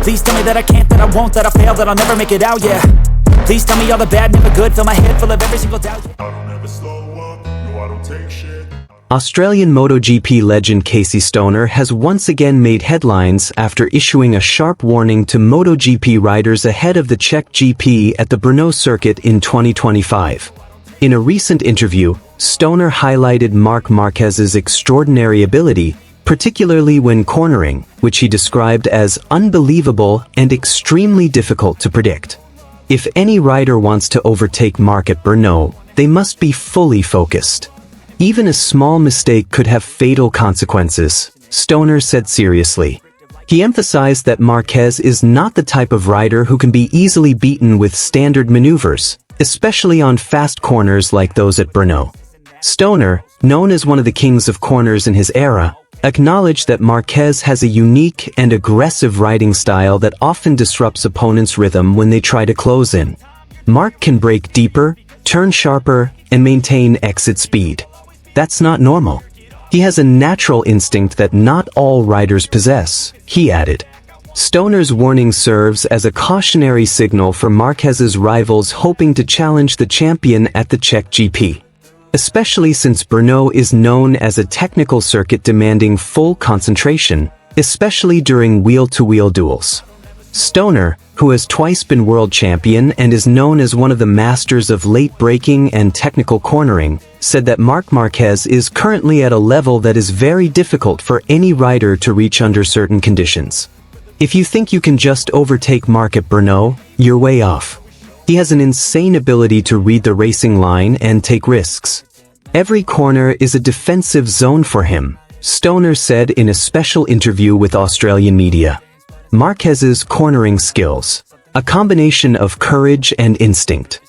Please tell me that I can't, that I won't, that I fail, that I'll never make it out, yeah. Please tell me all the bad, never good, fill my head full of every single doubt, yeah. I don't ever slow up, no I don't take shit. Australian MotoGP legend Casey Stoner has once again made headlines after issuing a sharp warning to MotoGP riders ahead of the Czech GP at the Brno circuit in 2025. In a recent interview, Stoner highlighted Marc Marquez's extraordinary ability, particularly when cornering, which he described as unbelievable and extremely difficult to predict. If any rider wants to overtake Marc at Brno, they must be fully focused. Even a small mistake could have fatal consequences, Stoner said seriously. He emphasized that Marquez is not the type of rider who can be easily beaten with standard maneuvers, especially on fast corners like those at Brno. Stoner, known as one of the kings of corners in his era, acknowledged that Marquez has a unique and aggressive riding style that often disrupts opponents' rhythm when they try to close in. Marc can brake deeper, turn sharper, and maintain exit speed. That's not normal. He has a natural instinct that not all riders possess, he added. Stoner's warning serves as a cautionary signal for Marquez's rivals hoping to challenge the champion at the Czech GP. Especially since Brno is known as a technical circuit demanding full concentration, especially during wheel-to-wheel duels. Stoner, who has twice been world champion and is known as one of the masters of late braking and technical cornering, said that Marc Marquez is currently at a level that is very difficult for any rider to reach under certain conditions. If you think you can just overtake Marc at Brno, you're way off. He has an insane ability to read the racing line and take risks. Every corner is a defensive zone for him, Stoner said in a special interview with Australian media. Marquez's cornering skills, a combination of courage and instinct.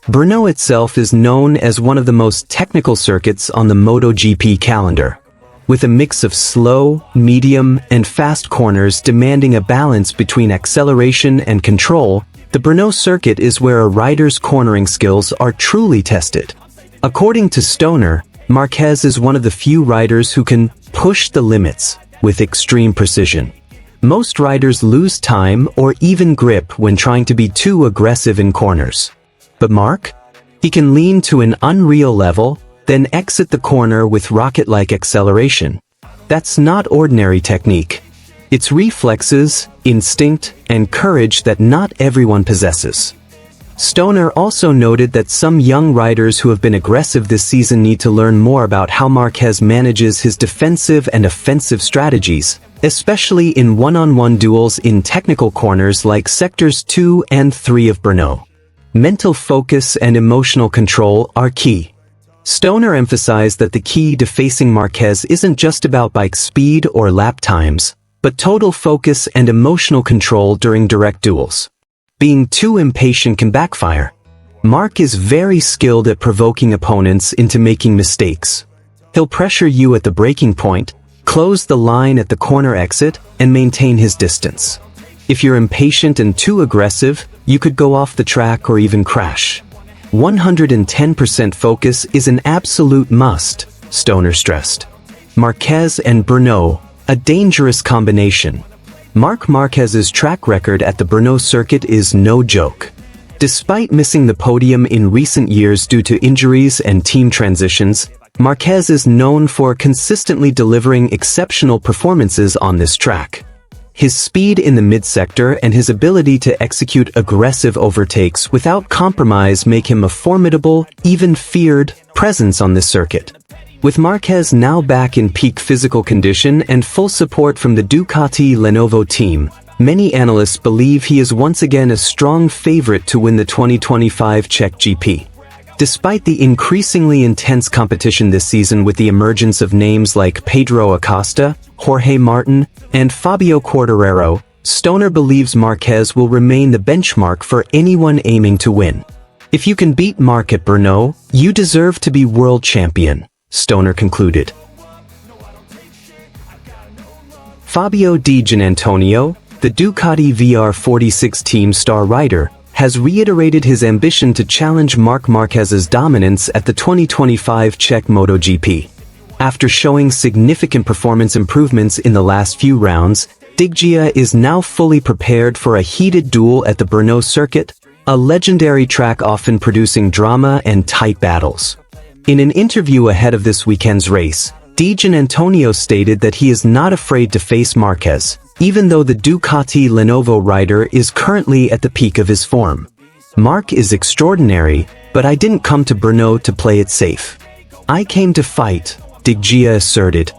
Brno itself is known as one of the most technical circuits on the MotoGP calendar, with a mix of slow, medium, and fast corners demanding a balance between acceleration and control. The Brno circuit is where a rider's cornering skills are truly tested. According to Stoner, Marquez is one of the few riders who can push the limits with extreme precision. Most riders lose time or even grip when trying to be too aggressive in corners. But Marc? He can lean to an unreal level, then exit the corner with rocket-like acceleration. That's not ordinary technique. It's reflexes, instinct, and courage that not everyone possesses. Stoner also noted that some young riders who have been aggressive this season need to learn more about how Marquez manages his defensive and offensive strategies, especially in one-on-one duels in technical corners like sectors 2 and 3 of Brno. Mental focus and emotional control are key. Stoner emphasized that the key to facing Marquez isn't just about bike speed or lap times, but total focus and emotional control during direct duels. Being too impatient can backfire. Marc is very skilled at provoking opponents into making mistakes. He'll pressure you at the braking point, close the line at the corner exit, and maintain his distance. If you're impatient and too aggressive, you could go off the track or even crash. 110% focus is an absolute must, Stoner stressed. Marquez and Brno, a dangerous combination. Marc Marquez's track record at the Brno circuit is no joke. Despite missing the podium in recent years due to injuries and team transitions, Marquez is known for consistently delivering exceptional performances on this track. His speed in the mid-sector and his ability to execute aggressive overtakes without compromise make him a formidable, even feared, presence on this circuit. With Marquez now back in peak physical condition and full support from the Ducati Lenovo team, many analysts believe he is once again a strong favorite to win the 2025 Czech GP. Despite the increasingly intense competition this season with the emergence of names like Pedro Acosta, Jorge Martin, and Fabio Quartararo, Stoner believes Marquez will remain the benchmark for anyone aiming to win. If you can beat Marc at Brno, you deserve to be world champion, Stoner concluded. Fabio Di Giannantonio, the Ducati VR46 team star rider, has reiterated his ambition to challenge Marc Marquez's dominance at the 2025 Czech MotoGP. After showing significant performance improvements in the last few rounds, Diggia is now fully prepared for a heated duel at the Brno circuit, a legendary track often producing drama and tight battles. In an interview ahead of this weekend's race, Di Giannantonio stated that he is not afraid to face Marquez, even though the Ducati Lenovo rider is currently at the peak of his form. "Marc is extraordinary, but I didn't come to Brno to play it safe. I came to fight," Diggia asserted.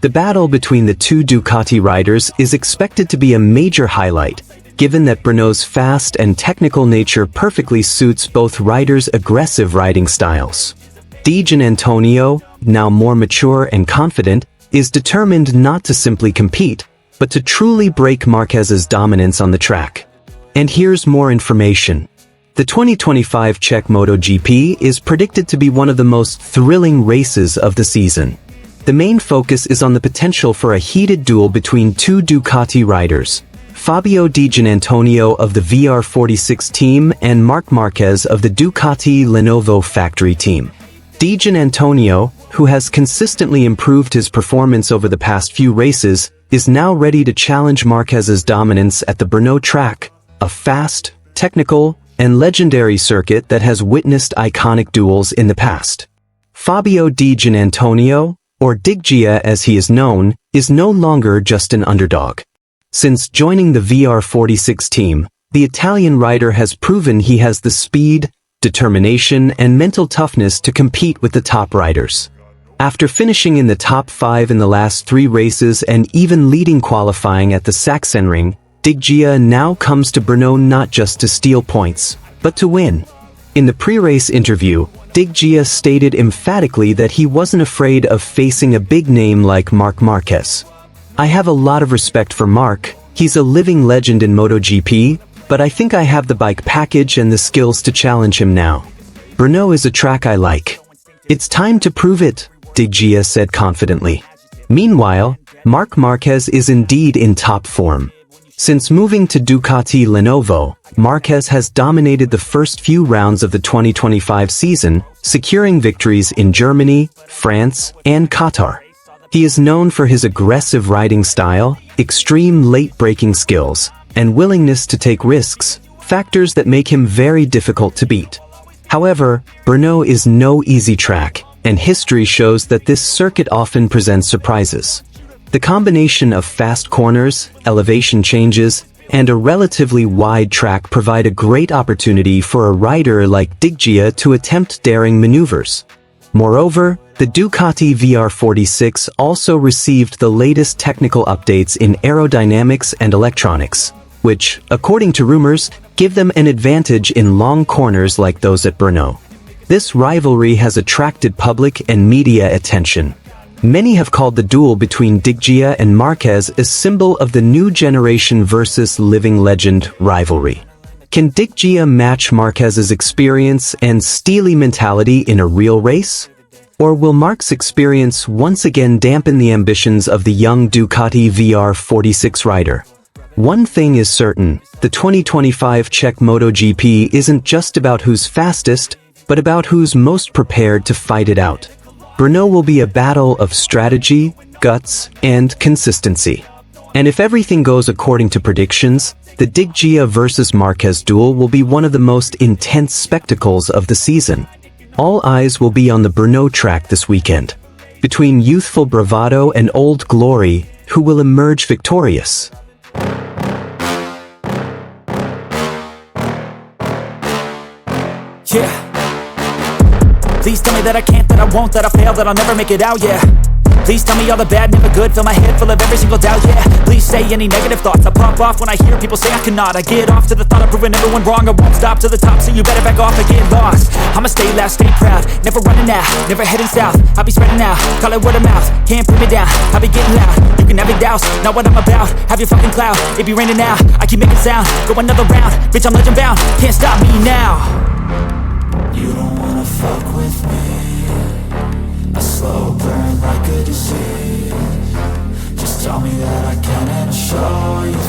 The battle between the two Ducati riders is expected to be a major highlight, given that Brno's fast and technical nature perfectly suits both riders' aggressive riding styles. Di Giannantonio, now more mature and confident, is determined not to simply compete, but to truly break Marquez's dominance on the track. And here's more information. The 2025 Czech MotoGP is predicted to be one of the most thrilling races of the season. The main focus is on the potential for a heated duel between two Ducati riders, Fabio Di Giannantonio of the VR46 team and Marc Marquez of the Ducati Lenovo factory team. Di Giannantonio, who has consistently improved his performance over the past few races, is now ready to challenge Marquez's dominance at the Brno track, a fast, technical, and legendary circuit that has witnessed iconic duels in the past. Fabio Di Giannantonio, or Diggia as he is known, is no longer just an underdog. Since joining the VR46 team, the Italian rider has proven he has the speed, determination, and mental toughness to compete with the top riders. After finishing in the top 5 in the last 3 races and even leading qualifying at the Sachsenring, Diggia now comes to Brno not just to steal points, but to win. In the pre-race interview, Diggia stated emphatically that he wasn't afraid of facing a big name like Marc Marquez. "I have a lot of respect for Marc, he's a living legend in MotoGP, but I think I have the bike package and the skills to challenge him now. Brno is a track I like. It's time to prove it," Diggia said confidently. Meanwhile, Marc Marquez is indeed in top form. Since moving to Ducati Lenovo, Marquez has dominated the first few rounds of the 2025 season, securing victories in Germany, France, and Qatar. He is known for his aggressive riding style, extreme late-braking skills, and willingness to take risks, factors that make him very difficult to beat. However, Brno is no easy track, and history shows that this circuit often presents surprises. The combination of fast corners, elevation changes, and a relatively wide track provide a great opportunity for a rider like Diggia to attempt daring maneuvers. Moreover, the Ducati VR46 also received the latest technical updates in aerodynamics and electronics, which, according to rumors, give them an advantage in long corners like those at Brno. This rivalry has attracted public and media attention. Many have called the duel between Diggia and Marquez a symbol of the new generation versus living legend rivalry. Can Diggia match Marquez's experience and steely mentality in a real race? Or will Marc's experience once again dampen the ambitions of the young Ducati VR46 rider? One thing is certain, the 2025 Czech MotoGP isn't just about who's fastest, but about who's most prepared to fight it out. Brno will be a battle of strategy, guts, and consistency. And if everything goes according to predictions, the Diggia versus Marquez duel will be one of the most intense spectacles of the season. All eyes will be on the Brno track this weekend. Between youthful bravado and old glory, who will emerge victorious? Yeah. Please tell me that I can't, that I won't, that I fail, that I'll never make it out, yeah. Please tell me all the bad, never good, fill my head full of every single doubt, yeah. Please say any negative thoughts, I pop off when I hear people say I cannot. I get off to the thought of proving everyone wrong, I won't stop to the top, so you better back off and get lost. I'ma stay loud, stay proud, never running out, never heading south. I'll be spreading out, call it word of mouth, can't put me down, I'll be getting loud. You can have it douse, not what I'm about, have your fucking cloud, it be raining now, I keep making sound, go another round, bitch I'm legend bound, can't stop me now. You don't wanna fuck with me, a slow burn like a disease. Just tell me that I can and I'll show you